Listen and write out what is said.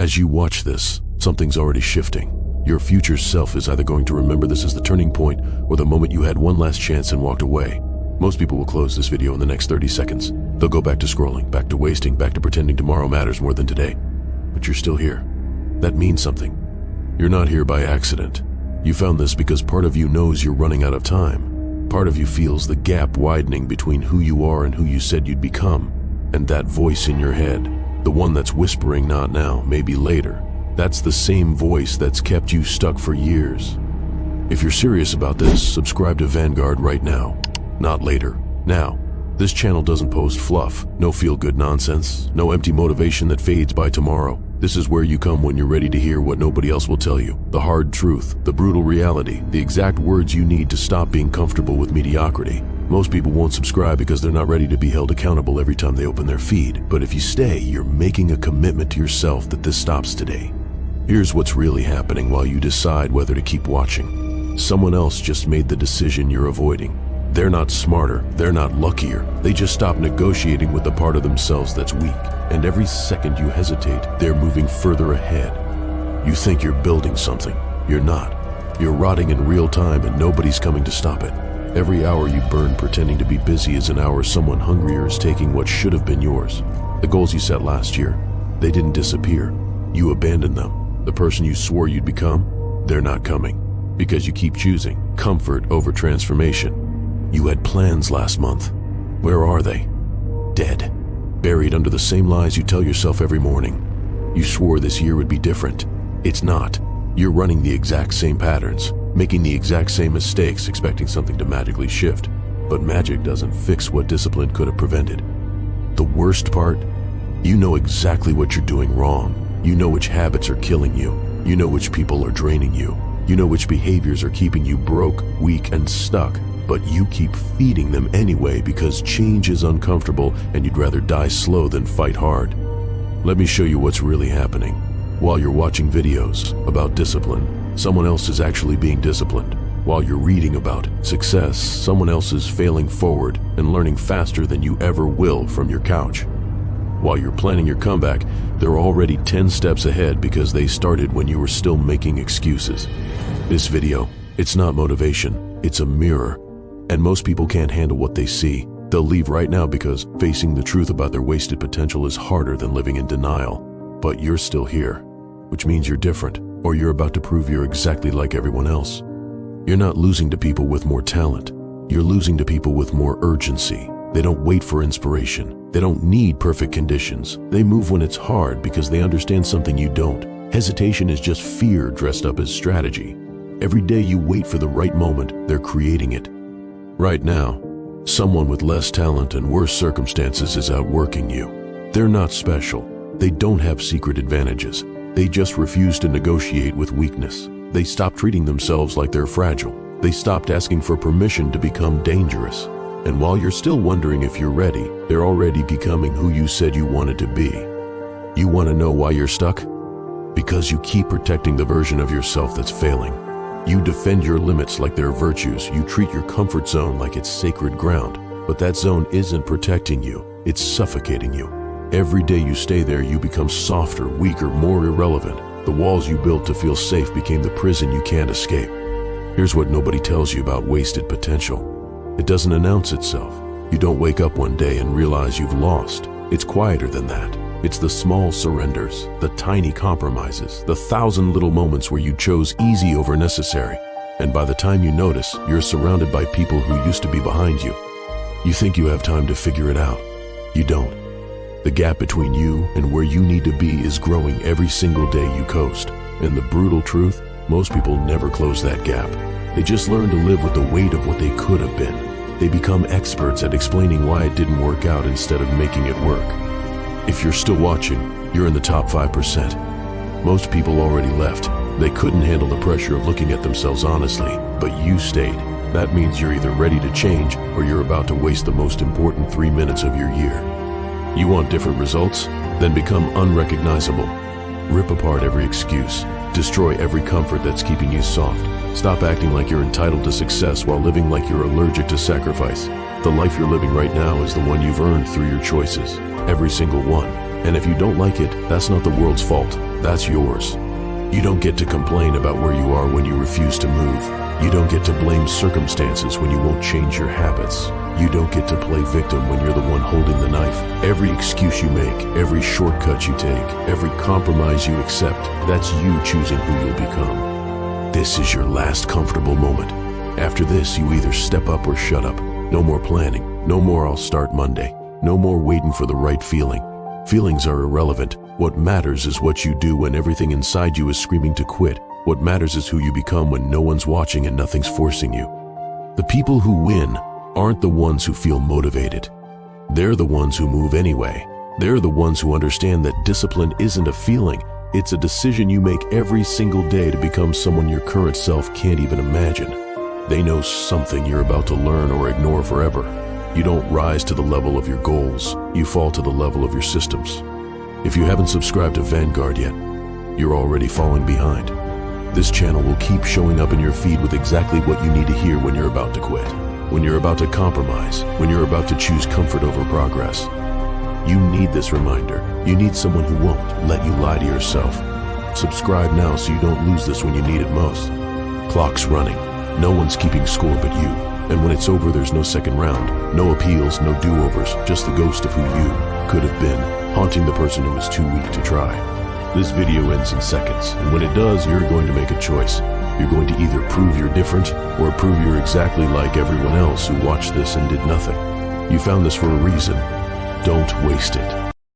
As you watch this, something's already shifting. Your future self is either going to remember this as the turning point or the moment you had one last chance and walked away. Most people will close this video in the next 30 seconds. They'll go back to scrolling, back to wasting, back to pretending tomorrow matters more than today. But you're still here. That means something. You're not here by accident. You found this because part of you knows you're running out of time. Part of you feels the gap widening between who you are and who you said you'd become. And that voice in your head, the one that's whispering not now, maybe later, that's the same voice that's kept you stuck for years. If you're serious about this, subscribe to Vanguard right now, not later. Now, this channel doesn't post fluff, no feel-good nonsense, no empty motivation that fades by tomorrow. This is where you come when you're ready to hear what nobody else will tell you. The hard truth, the brutal reality, the exact words you need to stop being comfortable with mediocrity. Most people won't subscribe because they're not ready to be held accountable every time they open their feed. But if you stay, you're making a commitment to yourself that this stops today. Here's what's really happening while you decide whether to keep watching. Someone else just made the decision you're avoiding. They're not smarter, they're not luckier. They just stopped negotiating with the part of themselves that's weak. And every second you hesitate, they're moving further ahead. You think you're building something. You're not. You're rotting in real time and nobody's coming to stop it. Every hour you burn pretending to be busy is an hour someone hungrier is taking what should have been yours. The goals you set last year, they didn't disappear. You abandoned them. The person you swore you'd become, they're not coming. Because you keep choosing comfort over transformation. You had plans last month. Where are they? Dead. Buried under the same lies you tell yourself every morning. You swore this year would be different. It's not. You're running the exact same patterns, making the exact same mistakes, expecting something to magically shift. But magic doesn't fix what discipline could have prevented. The worst part? You know exactly what you're doing wrong. You know which habits are killing you. You know which people are draining you. You know which behaviors are keeping you broke, weak, and stuck. But you keep feeding them anyway because change is uncomfortable and you'd rather die slow than fight hard. Let me show you what's really happening. While you're watching videos about discipline, someone else is actually being disciplined. While you're reading about success, someone else is failing forward and learning faster than you ever will from your couch. While you're planning your comeback, they're already 10 steps ahead because they started when you were still making excuses. This video, it's not motivation, it's a mirror. And most people can't handle what they see. They'll leave right now because facing the truth about their wasted potential is harder than living in denial. But you're still here, which means you're different, or you're about to prove you're exactly like everyone else. You're not losing to people with more talent. You're losing to people with more urgency. They don't wait for inspiration. They don't need perfect conditions. They move when it's hard because they understand something you don't. Hesitation is just fear dressed up as strategy. Every day you wait for the right moment, they're creating it. Right now, someone with less talent and worse circumstances is outworking you. They're not special. They don't have secret advantages. They just refuse to negotiate with weakness. They stopped treating themselves like they're fragile. They stopped asking for permission to become dangerous. And while you're still wondering if you're ready, they're already becoming who you said you wanted to be. You want to know why you're stuck? Because you keep protecting the version of yourself that's failing. You defend your limits like they're virtues. You treat your comfort zone like it's sacred ground. But that zone isn't protecting you. It's suffocating you. Every day you stay there, you become softer, weaker, more irrelevant. The walls you built to feel safe became the prison you can't escape. Here's what nobody tells you about wasted potential. It doesn't announce itself. You don't wake up one day and realize you've lost. It's quieter than that. It's the small surrenders, the tiny compromises, the 1,000 little moments where you chose easy over necessary. And by the time you notice, you're surrounded by people who used to be behind you. You think you have time to figure it out. You don't. The gap between you and where you need to be is growing every single day you coast. And the brutal truth, most people never close that gap. They just learn to live with the weight of what they could have been. They become experts at explaining why it didn't work out instead of making it work. If you're still watching, you're in the top 5%. Most people already left. They couldn't handle the pressure of looking at themselves honestly, but you stayed. That means you're either ready to change or you're about to waste the most important 3 minutes of your year. You want different results? Then become unrecognizable. Rip apart every excuse. Destroy every comfort that's keeping you soft. Stop acting like you're entitled to success while living like you're allergic to sacrifice. The life you're living right now is the one you've earned through your choices. Every single one. And if you don't like it, that's not the world's fault. That's yours. You don't get to complain about where you are when you refuse to move. You don't get to blame circumstances when you won't change your habits. You don't get to play victim when you're the one holding the knife. Every excuse you make, every shortcut you take, every compromise you accept, that's you choosing who you'll become. This is your last comfortable moment. After this, you either step up or shut up. No more planning. No more "I'll start Monday." No more waiting for the right feeling. Feelings are irrelevant. What matters is what you do when everything inside you is screaming to quit. What matters is who you become when no one's watching and nothing's forcing you. The people who win aren't the ones who feel motivated. They're the ones who move anyway. They're the ones who understand that discipline isn't a feeling. It's a decision you make every single day to become someone your current self can't even imagine. They know something you're about to learn or ignore forever. You don't rise to the level of your goals. You fall to the level of your systems. If you haven't subscribed to Vanguard yet, you're already falling behind. This channel will keep showing up in your feed with exactly what you need to hear when you're about to quit, when you're about to compromise, when you're about to choose comfort over progress. You need this reminder. You need someone who won't let you lie to yourself. Subscribe now so you don't lose this when you need it most. Clock's running. No one's keeping score but you. And when it's over, there's no second round, no appeals, no do-overs, just the ghost of who you could have been, haunting the person who was too weak to try. This video ends in seconds, and when it does, you're going to make a choice. You're going to either prove you're different, or prove you're exactly like everyone else who watched this and did nothing. You found this for a reason. Don't waste it.